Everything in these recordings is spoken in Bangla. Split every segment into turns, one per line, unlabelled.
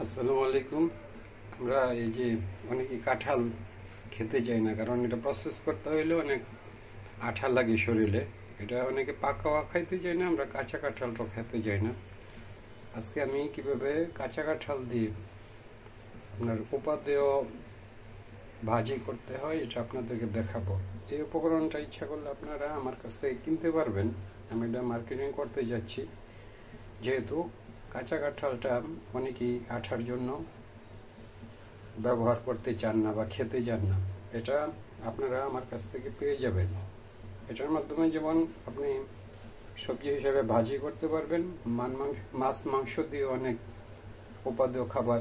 আসসালামু আলাইকুম। আমরা এই যে অনেকে কাঁঠাল খেতে চাই না, কারণ এটা প্রসেস করতে হইলে অনেক আঠা লাগে শরীরে। এটা অনেকে পাকাও খাইতে চাই না, আমরা কাঁচা কাঁঠালটাও খেতে চাই না। আজকে আমি কিভাবে কাঁচা কাঁঠাল দিয়ে আপনার উপাদেয় ভাজি করতে হয় এটা আপনাদেরকে দেখাবো। এই উপকরণটা ইচ্ছা করলে আপনারা আমার কাছ থেকে কিনতে পারবেন। আমি এটা মার্কেটিং করতে যাচ্ছি, যেহেতু কাঁচা কাঁঠালটা অনেকেই আঠার জন্য ব্যবহার করতে চান না বা খেতে চান না। এটা আপনারা আমার কাছ থেকে পেয়ে যাবেন। এটার মাধ্যমে যেমন আপনি সবজি হিসেবে ভাজি করতে পারবেন, মাছ মাংস দিয়ে অনেক উপাদেয় খাবার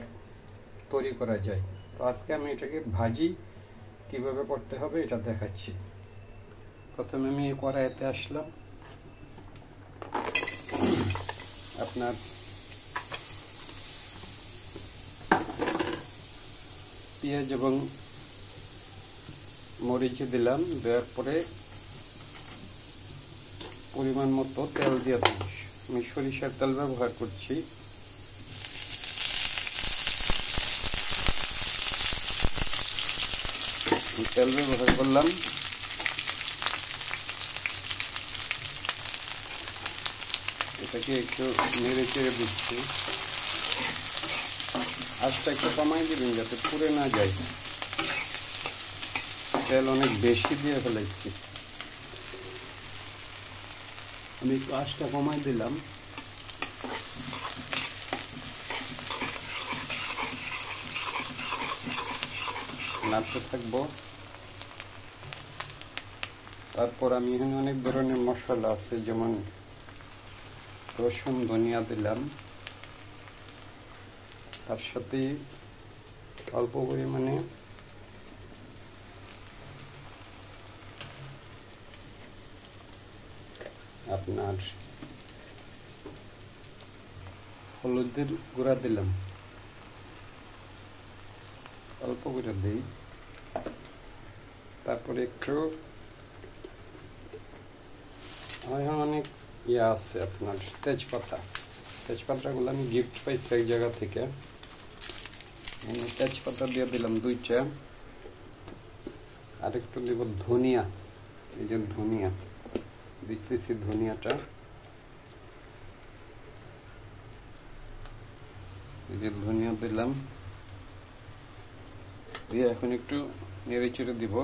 তৈরি করা যায়। তো আজকে আমি এটাকে ভাজি কিভাবে করতে হবে এটা দেখাচ্ছি। প্রথমে আমি কড়াইতে আসলাম, আপনার পেঁয়াজ এবং মরিচ দিলাম, দেওয়ার পরে পরিমাণ মতো তেল দিয়ে দিলাম। আমি সরিষার তেল ব্যবহার করছি। তেল ব্যবহার করলাম, এটাকে একটু নেড়ে চেড়ে দিচ্ছি। আঁচটা একটু কমাই দিবেন যাতে পুড়ে না যায়। তেল অনেক বেশি দিয়ে ফেলেছি, আমি একটু আঁচটা কমাই দিলাম। নাড়তে থাকবো। তারপর আমি এখানে অনেক ধরনের মশলা আছে, যেমন রসুন ধনিয়া দিলাম, তার সাথে অল্প পরিমাণে আপনার হলুদের গুঁড়া দিলাম, অল্প করে দিই। তারপরে একটু অনেক আছে আপনার তেজপাতাগুলো আমি গিফট পাইছি এক জায়গা থেকে। তেজপাতা দিয়ে দিলাম 2টা। আর একটু দেব ধনিয়া, এই যে ধনিয়া দিতেছি, ধনিয়াটা এই যে ধনিয়া দিলাম, দিয়ে এখন একটু নেড়ে চেড়ে দিব।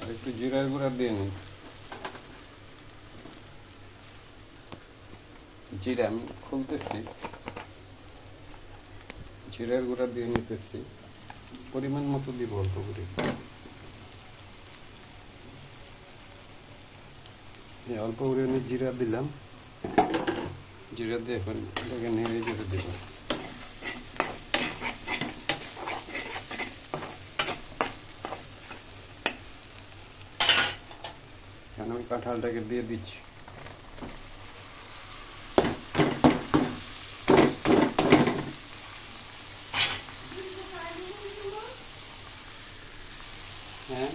আর একটু জিরার গুঁড়া দিয়ে নিই। জিরা আমি খুলতেছি, জিরার গুঁড়া দিয়ে নিতেছি, পরিমাণ মতো দিব অল্প করে। অল্প করে আমি জিরা দিলাম, জিরা দিয়ে এখন এটাকে নেড়ে চেড়ে দেব। এখন আমি কাঁঠালটাকে দিয়ে দিচ্ছি। হ্যাঁ,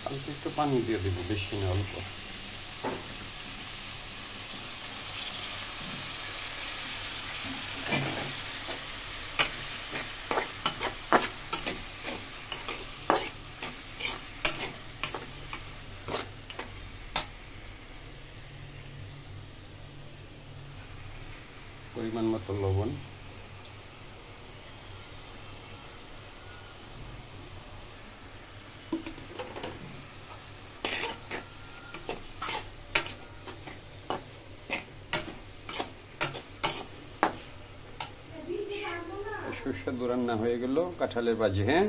অল্প একটু পানি দিয়ে দেবো, বেশি না, অল্প। পরিমাণ মতো লবণ, সুস্বাদু রান্না হয়ে গেল কাঁঠালের ভাজি। হ্যাঁ।